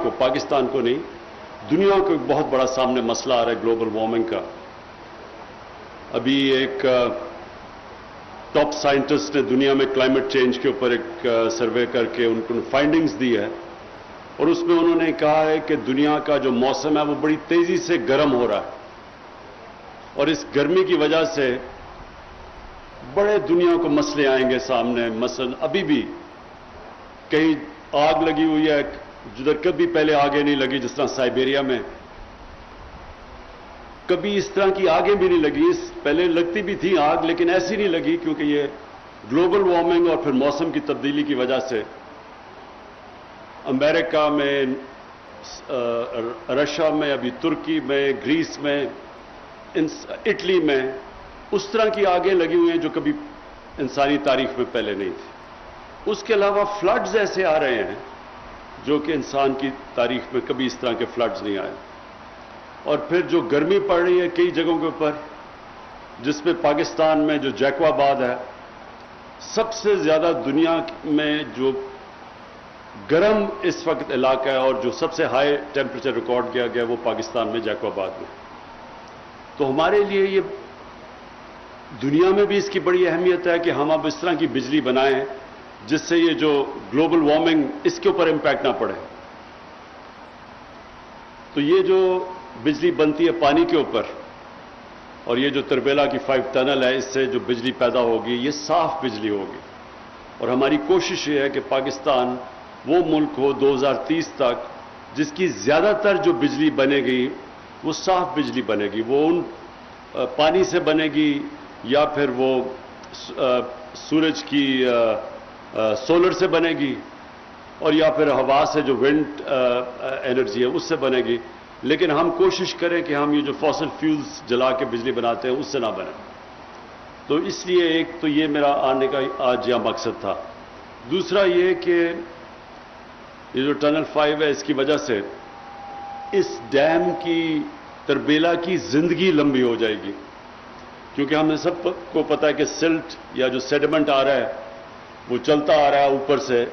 کو پاکستان کو نہیں دنیا کو ایک بہت بڑا سامنے مسئلہ آ رہا ہے گلوبل وارمنگ کا. ابھی ایک ٹاپ سائنٹسٹ نے دنیا میں کلائمیٹ چینج کے اوپر ایک سروے کر کے ان کو فائنڈنگز دی ہے اور اس میں انہوں نے کہا ہے کہ دنیا کا جو موسم ہے وہ بڑی تیزی سے گرم ہو رہا ہے اور اس گرمی کی وجہ سے بڑے دنیا کو مسئلے آئیں گے سامنے. مثلا ابھی بھی کہیں آگ لگی ہوئی ہے جدھر کبھی پہلے آگے نہیں لگی، جس طرح سائبیریا میں کبھی اس طرح کی آگیں بھی نہیں لگی. پہلے لگتی بھی تھی آگ لیکن ایسی نہیں لگی کیونکہ یہ گلوبل وارمنگ اور پھر موسم کی تبدیلی کی وجہ سے امریکہ میں، رشیا میں، ابھی ترکی میں، گریس میں، اٹلی میں اس طرح کی آگیں لگی ہوئی ہیں جو کبھی انسانی تاریخ میں پہلے نہیں تھی. اس کے علاوہ فلڈز ایسے آ رہے ہیں جو کہ انسان کی تاریخ میں کبھی اس طرح کے فلڈز نہیں آئے. اور پھر جو گرمی پڑ رہی ہے کئی جگہوں کے اوپر، جس میں پاکستان میں جو جیکو آباد ہے سب سے زیادہ دنیا میں جو گرم اس وقت علاقہ ہے اور جو سب سے ہائی ٹیمپریچر ریکارڈ کیا گیا وہ پاکستان میں جیکو آباد میں. تو ہمارے لیے یہ دنیا میں بھی اس کی بڑی اہمیت ہے کہ ہم اب اس طرح کی بجلی بنائیں جس سے یہ جو گلوبل وارمنگ اس کے اوپر امپیکٹ نہ پڑے. تو یہ جو بجلی بنتی ہے پانی کے اوپر اور یہ جو تربیلا کی 5 ٹنل ہے اس سے جو بجلی پیدا ہوگی یہ صاف بجلی ہوگی. اور ہماری کوشش یہ ہے کہ پاکستان وہ ملک ہو 2030 تک جس کی زیادہ تر جو بجلی بنے گی وہ صاف بجلی بنے گی. وہ ان پانی سے بنے گی یا پھر وہ سورج کی سولر سے بنے گی اور یا پھر ہوا سے جو ونڈ انرجی ہے اس سے بنے گی. لیکن ہم کوشش کریں کہ ہم یہ جو فاسل فیولز جلا کے بجلی بناتے ہیں اس سے نہ بنے. تو اس لیے ایک تو یہ میرا آنے کا آج یہاں مقصد تھا. دوسرا یہ کہ یہ جو ٹنل 5 ہے اس کی وجہ سے اس ڈیم کی تربیلا کی زندگی لمبی ہو جائے گی کیونکہ ہم نے سب کو پتا ہے کہ سلٹ یا جو سیڈمنٹ آ رہا ہے وہ چلتا آ رہا ہے اوپر سے،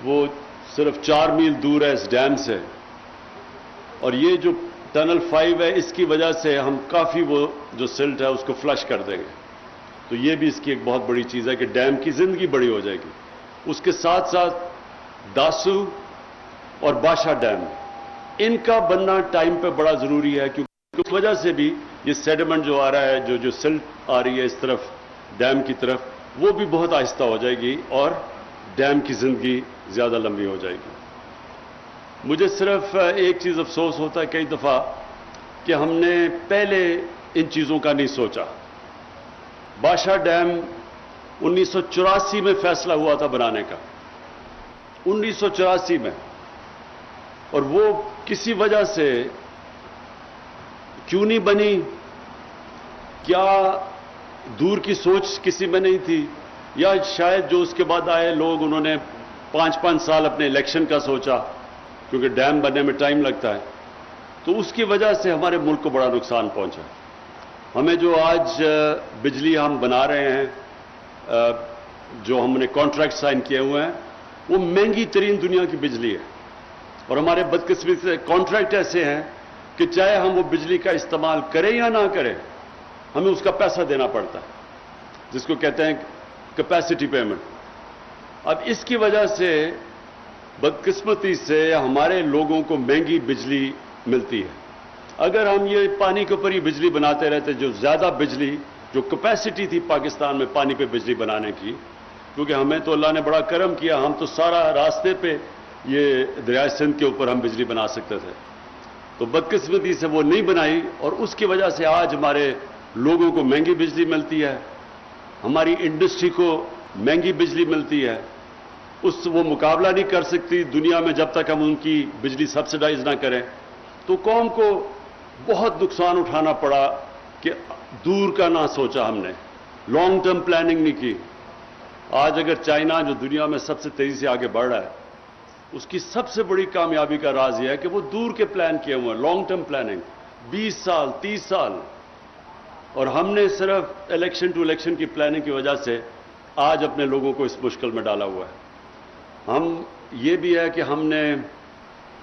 وہ صرف 4 میل دور ہے اس ڈیم سے. اور یہ جو ٹنل 5 ہے اس کی وجہ سے ہم کافی وہ جو سلٹ ہے اس کو فلش کر دیں گے. تو یہ بھی اس کی ایک بہت بڑی چیز ہے کہ ڈیم کی زندگی بڑی ہو جائے گی. اس کے ساتھ ساتھ داسو اور باشا ڈیم ان کا بننا ٹائم پہ بڑا ضروری ہے کیونکہ اس وجہ سے بھی یہ سیڈمنٹ جو آ رہا ہے جو سلٹ آ رہی ہے اس طرف ڈیم کی طرف وہ بھی بہت آہستہ ہو جائے گی اور ڈیم کی زندگی زیادہ لمبی ہو جائے گی. مجھے صرف ایک چیز افسوس ہوتا ہے کئی دفعہ کہ ہم نے پہلے ان چیزوں کا نہیں سوچا. باشا ڈیم 1984 میں فیصلہ ہوا تھا بنانے کا، 1984 میں، اور وہ کسی وجہ سے کیوں نہیں بنی؟ کیا دور کی سوچ کسی میں نہیں تھی یا شاید جو اس کے بعد آئے لوگ انہوں نے 5 سال اپنے الیکشن کا سوچا کیونکہ ڈیم بننے میں ٹائم لگتا ہے. تو اس کی وجہ سے ہمارے ملک کو بڑا نقصان پہنچا. ہمیں جو آج بجلی ہم بنا رہے ہیں، جو ہم نے کانٹریکٹ سائن کیے ہوئے ہیں، وہ مہنگی ترین دنیا کی بجلی ہے. اور ہمارے بدقسمتی سے کانٹریکٹ ایسے ہیں کہ چاہے ہم وہ بجلی کا استعمال کریں یا نہ کریں ہمیں اس کا پیسہ دینا پڑتا ہے، جس کو کہتے ہیں کیپیسٹی پیمنٹ. اب اس کی وجہ سے بدقسمتی سے ہمارے لوگوں کو مہنگی بجلی ملتی ہے. اگر ہم یہ پانی کے اوپر ہی بجلی بناتے رہتے، جو زیادہ بجلی جو کیپیسٹی تھی پاکستان میں پانی پہ بجلی بنانے کی، کیونکہ ہمیں تو اللہ نے بڑا کرم کیا، ہم تو سارا راستے پہ یہ دریائے سندھ کے اوپر ہم بجلی بنا سکتے تھے. تو بدقسمتی سے وہ نہیں بنائی اور اس کی وجہ سے آج ہمارے لوگوں کو مہنگی بجلی ملتی ہے، ہماری انڈسٹری کو مہنگی بجلی ملتی ہے. وہ مقابلہ نہیں کر سکتی دنیا میں جب تک ہم ان کی بجلی سبسڈائز نہ کریں. تو قوم کو بہت نقصان اٹھانا پڑا کہ دور کا نہ سوچا ہم نے، لانگ ٹرم پلاننگ نہیں کی. آج اگر چائنا جو دنیا میں سب سے تیزی سے آگے بڑھ رہا ہے اس کی سب سے بڑی کامیابی کا راز یہ ہے کہ وہ دور کے پلان کیے ہوئے ہیں، لانگ ٹرم پلاننگ، 20 سال 30 سال. اور ہم نے صرف الیکشن ٹو الیکشن کی پلاننگ کی وجہ سے آج اپنے لوگوں کو اس مشکل میں ڈالا ہوا ہے. ہم یہ بھی ہے کہ ہم نے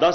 10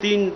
3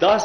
10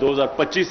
2025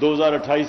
2028